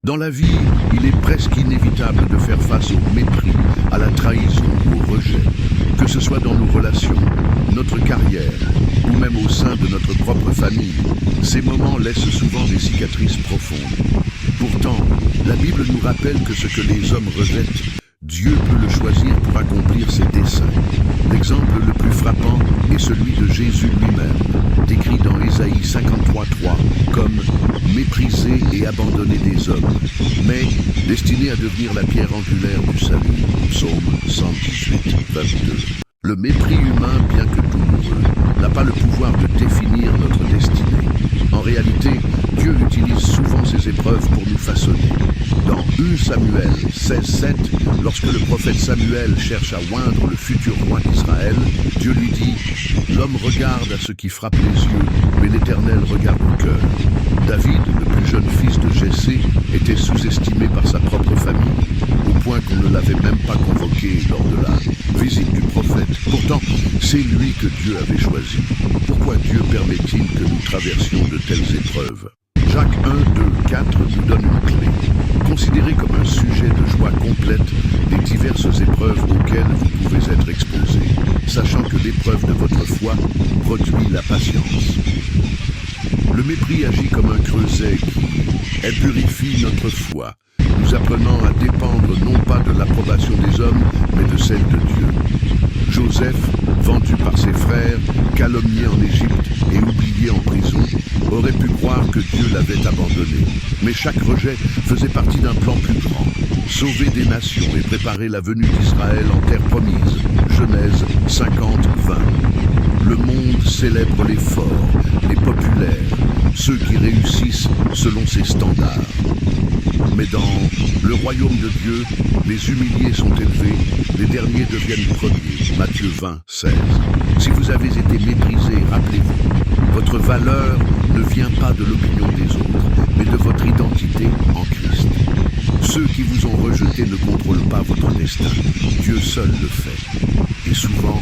Dans la vie, il est presque inévitable de faire face au mépris, à la trahison ou au rejet, que ce soit dans nos relations, notre carrière ou même au sein de notre propre famille. Ces moments laissent souvent des cicatrices profondes. Pourtant, la Bible nous rappelle que ce que les hommes rejettent, Dieu peut le choisir pour accomplir ses desseins. L'exemple le plus frappant est celui de Jésus lui-même, décrit dans Ésaïe 53:3 comme « méprisé et abandonné des hommes », mais destiné à devenir la pierre angulaire du salut. Psaume 118:22. Le mépris humain, bien que douloureux, n'a pas le pouvoir de définir notre destinée. En réalité, Dieu utilise souvent ces épreuves pour nous façonner. Dans 1 Samuel 16:7, lorsque le prophète Samuel cherche à oindre le futur roi d'Israël, Dieu lui dit « L'homme regarde à ce qui frappe les yeux, mais l'Éternel regarde au cœur ». David, le plus jeune fils de Jessé, était sous-estimé par sa propre famille, au point qu'on ne l'avait même pas convoqué lors de la visite du prophète. Pourtant, c'est lui que Dieu avait choisi. Pourquoi Dieu permet-il que nous traversions de telles épreuves? Jacques 1:2-4 nous donne une clé. Considérez comme un sujet de joie complète les diverses épreuves auxquelles vous pouvez être exposés, sachant que l'épreuve de votre foi produit la patience. Le mépris agit comme un creuset qui purifie notre foi, nous apprenant à dépendre non pas de l'approbation des hommes, mais de celle de Dieu. Joseph, vendu par ses frères, calomnié en Égypte et oublié en prison, aurait pu croire que Dieu l'avait abandonné. Mais chaque rejet faisait partie d'un plan plus grand. Sauver des nations et préparer la venue d'Israël en terre promise. Genèse 50:20. Le monde célèbre les forts, les populaires, ceux qui réussissent selon ses standards. Mais dans le royaume de Dieu, les humiliés sont élevés, les derniers deviennent premiers. Matthieu 20:16. Si vous avez été méprisé, rappelez-vous, votre valeur ne vient pas de l'opinion des autres, mais de votre identité en Christ. Ceux qui vous ont rejeté ne contrôlent pas votre destin. Dieu seul le fait. Et souvent,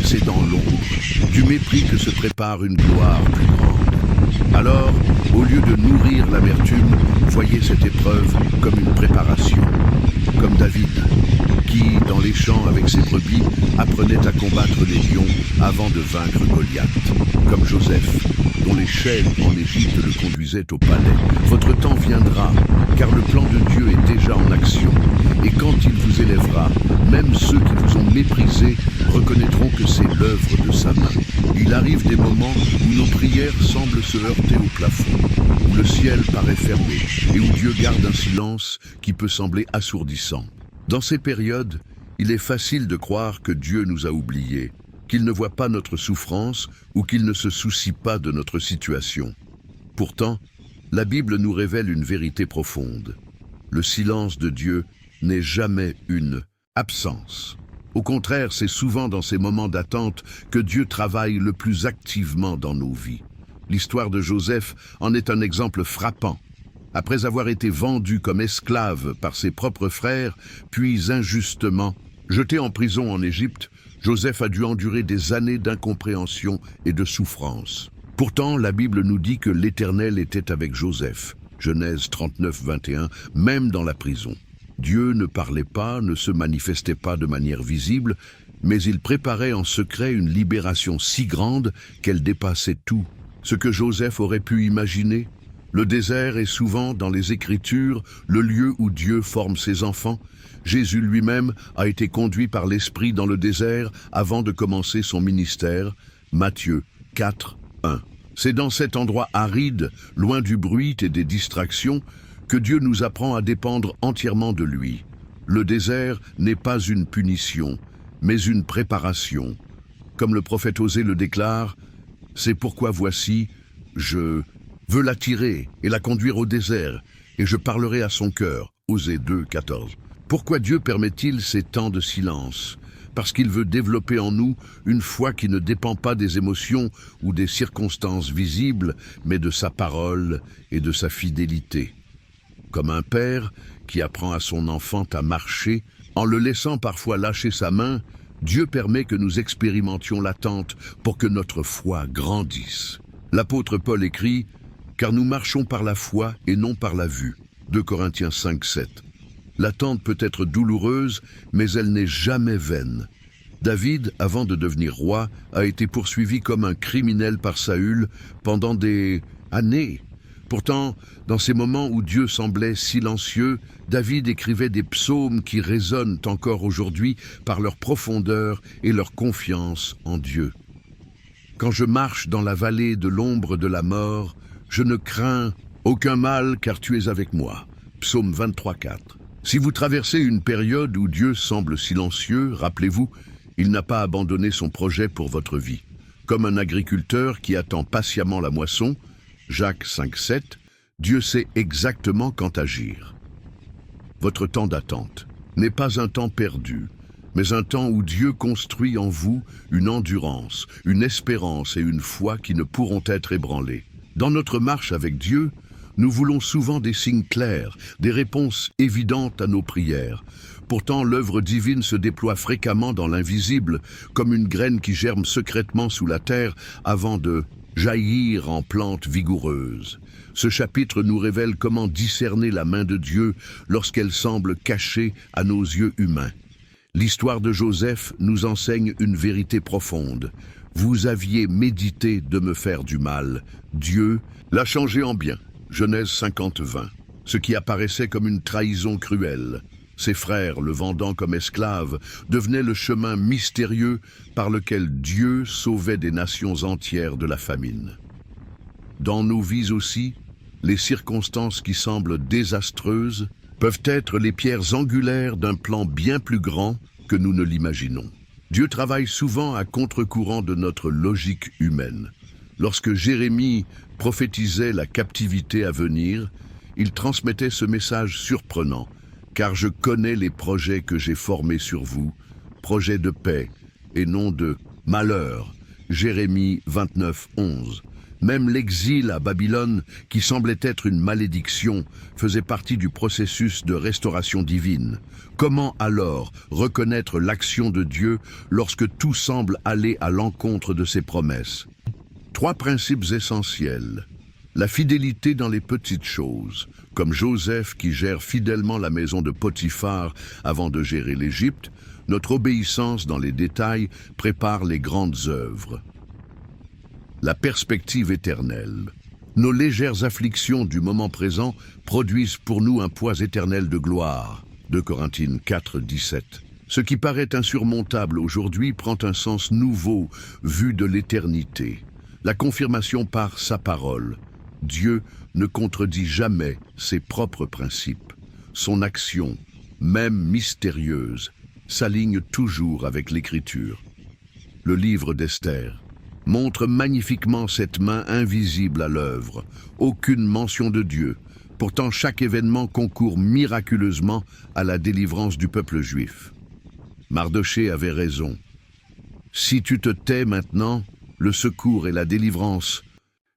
c'est dans l'ombre du mépris que se prépare une gloire plus grande. Alors, au lieu de nourrir l'amertume, voyez cette épreuve comme une préparation. Comme David, qui, dans les champs avec ses brebis, apprenait à combattre les lions avant de vaincre Goliath. Comme Joseph, dont les chaînes en Égypte le conduisaient au palais. Votre temps viendra, car le plan de Dieu est déjà en action. Et quand il vous élèvera, même ceux qui vous ont méprisé reconnaîtront que c'est l'œuvre de sa main. Il arrive des moments où nos prières semblent se heurter au plafond, où le ciel paraît fermé et où Dieu garde un silence qui peut sembler assourdissant. Dans ces périodes, il est facile de croire que Dieu nous a oubliés, qu'il ne voit pas notre souffrance ou qu'il ne se soucie pas de notre situation. Pourtant, la Bible nous révèle une vérité profonde. Le silence de Dieu n'est jamais une absence. Au contraire, c'est souvent dans ces moments d'attente que Dieu travaille le plus activement dans nos vies. L'histoire de Joseph en est un exemple frappant. Après avoir été vendu comme esclave par ses propres frères, puis injustement jeté en prison en Égypte, Joseph a dû endurer des années d'incompréhension et de souffrance. Pourtant, la Bible nous dit que l'Éternel était avec Joseph. Genèse 39:21, même dans la prison. Dieu ne parlait pas, ne se manifestait pas de manière visible, mais il préparait en secret une libération si grande qu'elle dépassait tout. Ce que Joseph aurait pu imaginer. Le désert est souvent, dans les Écritures, le lieu où Dieu forme ses enfants. Jésus lui-même a été conduit par l'Esprit dans le désert avant de commencer son ministère. Matthieu 4:1. C'est dans cet endroit aride, loin du bruit et des distractions, que Dieu nous apprend à dépendre entièrement de lui. Le désert n'est pas une punition, mais une préparation. Comme le prophète Osée le déclare, « C'est pourquoi voici, je veux l'attirer et la conduire au désert, et je parlerai à son cœur. » Osée 2:14. Pourquoi Dieu permet-il ces temps de silence? Parce qu'il veut développer en nous une foi qui ne dépend pas des émotions ou des circonstances visibles, mais de sa parole et de sa fidélité. Comme un père qui apprend à son enfant à marcher, en le laissant parfois lâcher sa main, Dieu permet que nous expérimentions l'attente pour que notre foi grandisse. L'apôtre Paul écrit « Car nous marchons par la foi et non par la vue. 2 Corinthiens 5, 7. L'attente peut être douloureuse, mais elle n'est jamais vaine. David, avant de devenir roi, a été poursuivi comme un criminel par Saül pendant des années. Pourtant, dans ces moments où Dieu semblait silencieux, David écrivait des psaumes qui résonnent encore aujourd'hui par leur profondeur et leur confiance en Dieu. Quand je marche dans la vallée de l'ombre de la mort, je ne crains aucun mal car tu es avec moi. Psaume 23, 4. Si vous traversez une période où Dieu semble silencieux, rappelez-vous, il n'a pas abandonné son projet pour votre vie. Comme un agriculteur qui attend patiemment la moisson, Jacques 5, 7, Dieu sait exactement quand agir. Votre temps d'attente n'est pas un temps perdu, mais un temps où Dieu construit en vous une endurance, une espérance et une foi qui ne pourront être ébranlées. Dans notre marche avec Dieu, nous voulons souvent des signes clairs, des réponses évidentes à nos prières. Pourtant, l'œuvre divine se déploie fréquemment dans l'invisible, comme une graine qui germe secrètement sous la terre avant de jaillir en plante vigoureuse. Ce chapitre nous révèle comment discerner la main de Dieu lorsqu'elle semble cachée à nos yeux humains. L'histoire de Joseph nous enseigne une vérité profonde. Vous aviez médité de me faire du mal. Dieu l'a changé en bien. Genèse 50, 20. Ce qui apparaissait comme une trahison cruelle. Ses frères, le vendant comme esclave, devenaient le chemin mystérieux par lequel Dieu sauvait des nations entières de la famine. Dans nos vies aussi, les circonstances qui semblent désastreuses peuvent être les pierres angulaires d'un plan bien plus grand que nous ne l'imaginons. Dieu travaille souvent à contre-courant de notre logique humaine. Lorsque Jérémie prophétisait la captivité à venir, il transmettait ce message surprenant. Car je connais les projets que j'ai formés sur vous, projets de paix et non de malheur. Jérémie 29, 11. Même l'exil à Babylone, qui semblait être une malédiction, faisait partie du processus de restauration divine. Comment alors reconnaître l'action de Dieu lorsque tout semble aller à l'encontre de ses promesses? 3 principes essentiels. La fidélité dans les petites choses, comme Joseph qui gère fidèlement la maison de Potiphar avant de gérer l'Égypte, notre obéissance dans les détails prépare les grandes œuvres. La perspective éternelle. Nos légères afflictions du moment présent produisent pour nous un poids éternel de gloire. 2 Corinthiens 4, 17. Ce qui paraît insurmontable aujourd'hui prend un sens nouveau vu de l'éternité. La confirmation par sa parole. Dieu ne contredit jamais ses propres principes. Son action, même mystérieuse, s'aligne toujours avec l'Écriture. Le livre d'Esther montre magnifiquement cette main invisible à l'œuvre. Aucune mention de Dieu. Pourtant, chaque événement concourt miraculeusement à la délivrance du peuple juif. Mardochée avait raison. Si tu te tais maintenant, le secours et la délivrance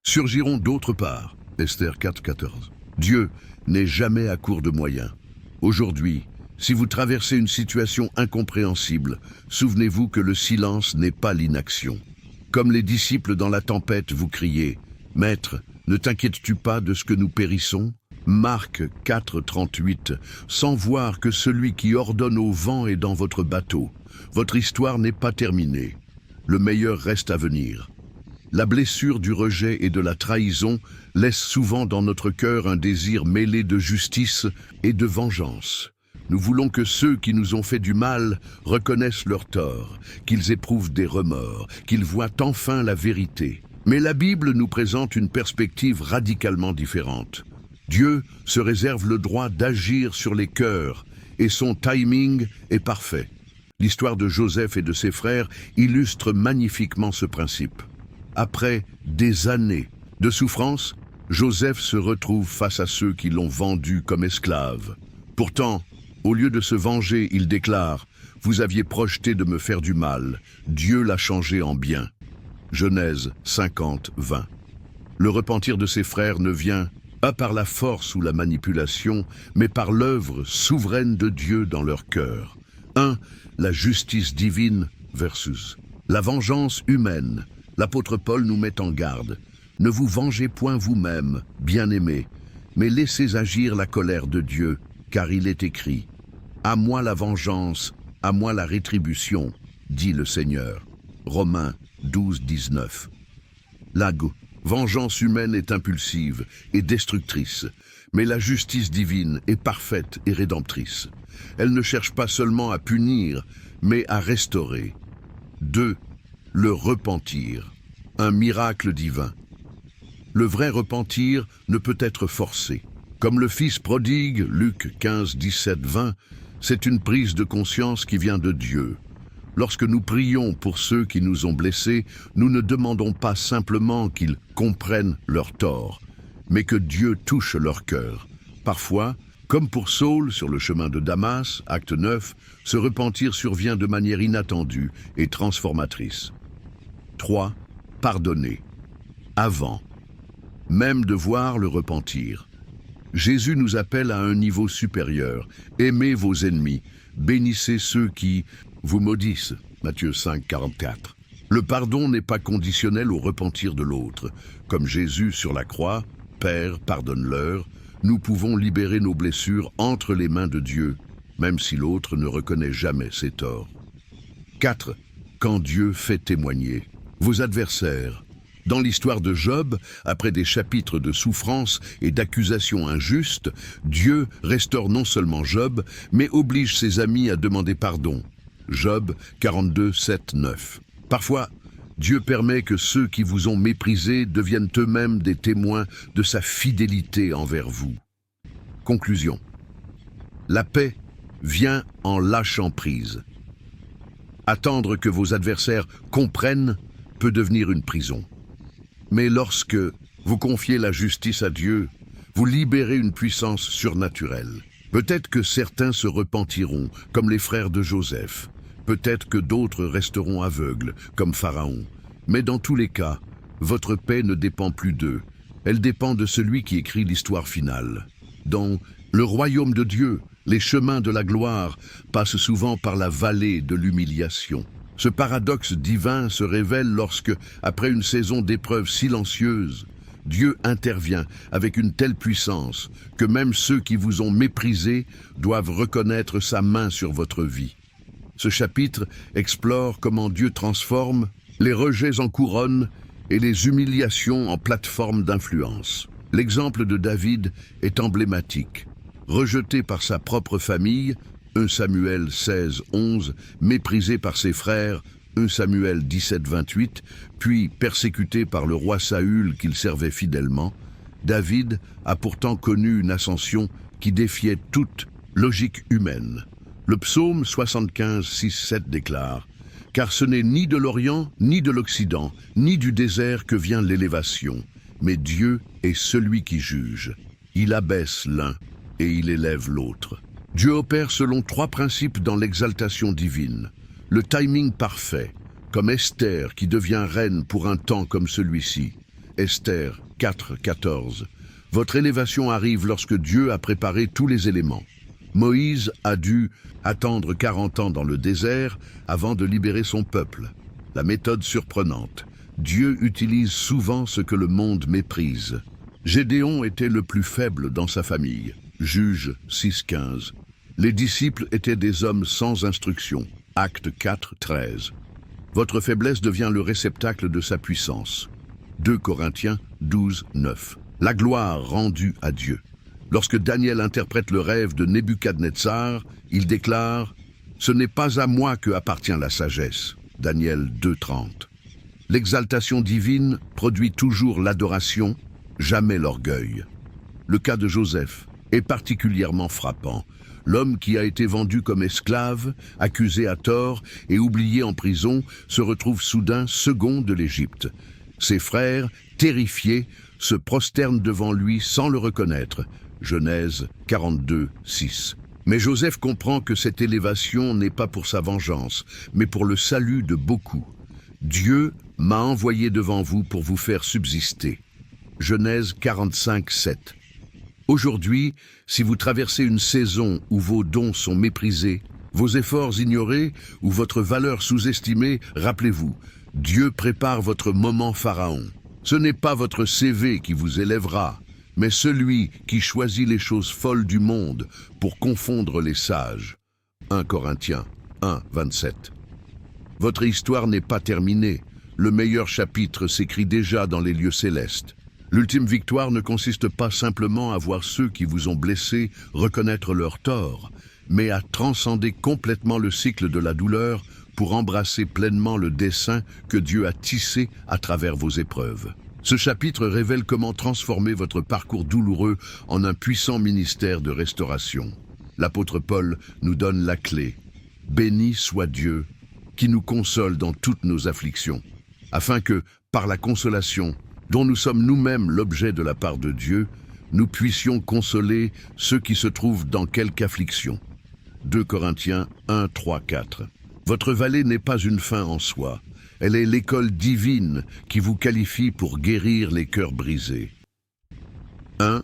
surgiront d'autre part. Esther 4, 14. Dieu n'est jamais à court de moyens. Aujourd'hui, si vous traversez une situation incompréhensible, souvenez-vous que le silence n'est pas l'inaction. Comme les disciples dans la tempête, vous criez « Maître, ne t'inquiètes-tu pas de ce que nous périssons ?» Marc 4, 38. Sans voir que celui qui ordonne au vent est dans votre bateau. Votre histoire n'est pas terminée. Le meilleur reste à venir. La blessure du rejet et de la trahison laisse souvent dans notre cœur un désir mêlé de justice et de vengeance. Nous voulons que ceux qui nous ont fait du mal reconnaissent leur tort, qu'ils éprouvent des remords, qu'ils voient enfin la vérité. Mais la Bible nous présente une perspective radicalement différente. Dieu se réserve le droit d'agir sur les cœurs et son timing est parfait. L'histoire de Joseph et de ses frères illustre magnifiquement ce principe. Après des années de souffrance, Joseph se retrouve face à ceux qui l'ont vendu comme esclave. Pourtant, au lieu de se venger, il déclare « Vous aviez projeté de me faire du mal, Dieu l'a changé en bien. » Genèse 50, 20. Le repentir de ses frères ne vient pas par la force ou la manipulation, mais par l'œuvre souveraine de Dieu dans leur cœur. 1. La justice divine versus la vengeance humaine. L'apôtre Paul nous met en garde. Ne vous vengez point vous-même, bien-aimés, mais laissez agir la colère de Dieu, car il est écrit « À moi la vengeance, à moi la rétribution, dit le Seigneur. » Romains 12, 19. La vengeance humaine est impulsive et destructrice, mais la justice divine est parfaite et rédemptrice. Elle ne cherche pas seulement à punir, mais à restaurer. 2. Le repentir, un miracle divin. Le vrai repentir ne peut être forcé. Comme le Fils prodigue, Luc 15, 17, 20, c'est une prise de conscience qui vient de Dieu. Lorsque nous prions pour ceux qui nous ont blessés, nous ne demandons pas simplement qu'ils comprennent leur tort, mais que Dieu touche leur cœur. Parfois, comme pour Saul sur le chemin de Damas, acte 9, ce repentir survient de manière inattendue et transformatrice. 3. Pardonner. Avant même de voir le repentir. Jésus nous appelle à un niveau supérieur. Aimez vos ennemis, bénissez ceux qui vous maudissent. Matthieu 5, 44. Le pardon n'est pas conditionnel au repentir de l'autre. Comme Jésus sur la croix, Père, pardonne-leur, nous pouvons libérer nos blessures entre les mains de Dieu, même si l'autre ne reconnaît jamais ses torts. 4. Quand Dieu fait témoigner. Vos adversaires. Dans l'histoire de Job, après des chapitres de souffrance et d'accusations injustes, Dieu restaure non seulement Job, mais oblige ses amis à demander pardon. Job 42, 7, 9. Parfois, Dieu permet que ceux qui vous ont méprisé deviennent eux-mêmes des témoins de sa fidélité envers vous. Conclusion. La paix vient en lâchant prise. Attendre que vos adversaires comprennent peut devenir une prison. Mais lorsque vous confiez la justice à Dieu, vous libérez une puissance surnaturelle. Peut-être que certains se repentiront, comme les frères de Joseph. Peut-être que d'autres resteront aveugles, comme Pharaon. Mais dans tous les cas, votre paix ne dépend plus d'eux. Elle dépend de celui qui écrit l'histoire finale. Dans le royaume de Dieu, les chemins de la gloire passent souvent par la vallée de l'humiliation. Ce paradoxe divin se révèle lorsque, après une saison d'épreuves silencieuses, Dieu intervient avec une telle puissance que même ceux qui vous ont méprisé doivent reconnaître sa main sur votre vie. Ce chapitre explore comment Dieu transforme les rejets en couronne et les humiliations en plateforme d'influence. L'exemple de David est emblématique. Rejeté par sa propre famille, 1 Samuel 16, 11, méprisé par ses frères, 1 Samuel 17, 28, puis persécuté par le roi Saül qu'il servait fidèlement, David a pourtant connu une ascension qui défiait toute logique humaine. Le psaume 75, 6, 7 déclare « Car ce n'est ni de l'Orient, ni de l'Occident, ni du désert que vient l'élévation, mais Dieu est celui qui juge. Il abaisse l'un et il élève l'autre. » Dieu opère selon 3 principes dans l'exaltation divine. Le timing parfait, comme Esther qui devient reine pour un temps comme celui-ci. Esther 4, 14. Votre élévation arrive lorsque Dieu a préparé tous les éléments. Moïse a dû attendre 40 ans dans le désert avant de libérer son peuple. La méthode surprenante. Dieu utilise souvent ce que le monde méprise. Gédéon était le plus faible dans sa famille. Juges 6, 15. Les disciples étaient des hommes sans instruction. Acte 4, 13. Votre faiblesse devient le réceptacle de sa puissance. 2 Corinthiens 12, 9. La gloire rendue à Dieu. Lorsque Daniel interprète le rêve de Nebuchadnezzar, il déclare « Ce n'est pas à moi que appartient la sagesse ». Daniel 2, 30. L'exaltation divine produit toujours l'adoration, jamais l'orgueil. Le cas de Joseph est particulièrement frappant. L'homme qui a été vendu comme esclave, accusé à tort et oublié en prison, se retrouve soudain second de l'Égypte. Ses frères, terrifiés, se prosternent devant lui sans le reconnaître. Genèse 42, 6. Mais Joseph comprend que cette élévation n'est pas pour sa vengeance, mais pour le salut de beaucoup. Dieu m'a envoyé devant vous pour vous faire subsister. Genèse 45, 7. Aujourd'hui, si vous traversez une saison où vos dons sont méprisés, vos efforts ignorés ou votre valeur sous-estimée, rappelez-vous, Dieu prépare votre moment pharaon. Ce n'est pas votre CV qui vous élèvera, mais celui qui choisit les choses folles du monde pour confondre les sages. 1 Corinthiens 1, 27. Votre histoire n'est pas terminée. Le meilleur chapitre s'écrit déjà dans les lieux célestes. L'ultime victoire ne consiste pas simplement à voir ceux qui vous ont blessés reconnaître leurs torts, mais à transcender complètement le cycle de la douleur pour embrasser pleinement le dessein que Dieu a tissé à travers vos épreuves. Ce chapitre révèle comment transformer votre parcours douloureux en un puissant ministère de restauration. L'apôtre Paul nous donne la clé. Béni soit Dieu, qui nous console dans toutes nos afflictions, afin que, par la consolation, dont nous sommes nous-mêmes l'objet de la part de Dieu, nous puissions consoler ceux qui se trouvent dans quelque affliction. 2 Corinthiens 1, 3, 4. Votre vallée n'est pas une fin en soi. Elle est l'école divine qui vous qualifie pour guérir les cœurs brisés. 1.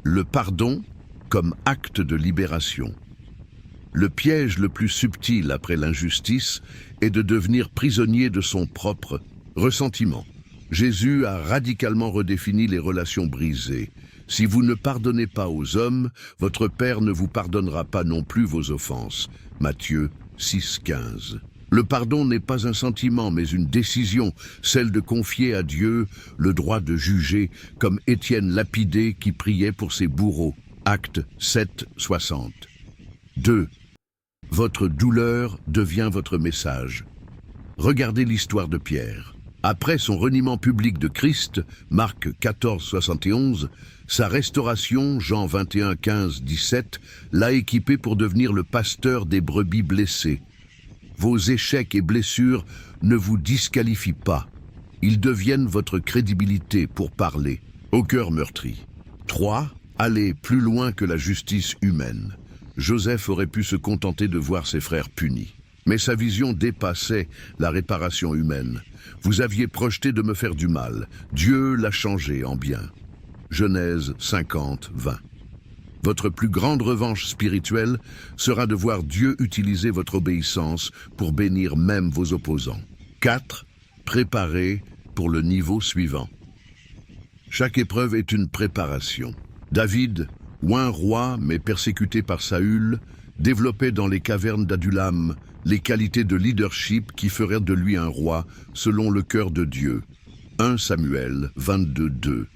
Le pardon comme acte de libération. Le piège le plus subtil après l'injustice est de devenir prisonnier de son propre ressentiment. Jésus a radicalement redéfini les relations brisées. Si vous ne pardonnez pas aux hommes, votre Père ne vous pardonnera pas non plus vos offenses. Matthieu 6, 15. Le pardon n'est pas un sentiment, mais une décision, celle de confier à Dieu le droit de juger, comme Étienne lapidé qui priait pour ses bourreaux. Acte 7, 60. 2. Votre douleur devient votre message. Regardez l'histoire de Pierre. Après son reniement public de Christ, Marc 14, 71, sa restauration, Jean 21, 15, 17, l'a équipé pour devenir le pasteur des brebis blessées. Vos échecs et blessures ne vous disqualifient pas. Ils deviennent votre crédibilité pour parler, au cœur meurtri. 3. Allez plus loin que la justice humaine. Joseph aurait pu se contenter de voir ses frères punis. Mais sa vision dépassait la réparation humaine. Vous aviez projeté de me faire du mal. Dieu l'a changé en bien. Genèse 50, 20. Votre plus grande revanche spirituelle sera de voir Dieu utiliser votre obéissance pour bénir même vos opposants. 4. Préparez pour le niveau suivant. Chaque épreuve est une préparation. David, oint roi mais persécuté par Saül, développait dans les cavernes d'Adulam les qualités de leadership qui feraient de lui un roi selon le cœur de Dieu. 1 Samuel 22, 2.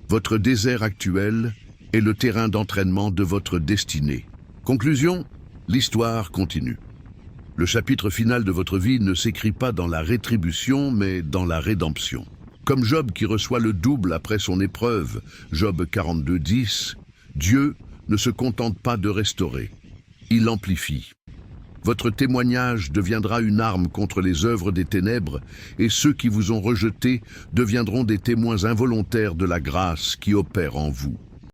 Votre désert actuel est le terrain d'entraînement de votre destinée. Conclusion, l'histoire continue. Le chapitre final de votre vie ne s'écrit pas dans la rétribution, mais dans la rédemption. Comme Job qui reçoit le double après son épreuve, Job 42, 10, Dieu ne se contente pas de restaurer, il amplifie. Votre témoignage deviendra une arme contre les œuvres des ténèbres, et ceux qui vous ont rejeté deviendront des témoins involontaires de la grâce qui opère en vous.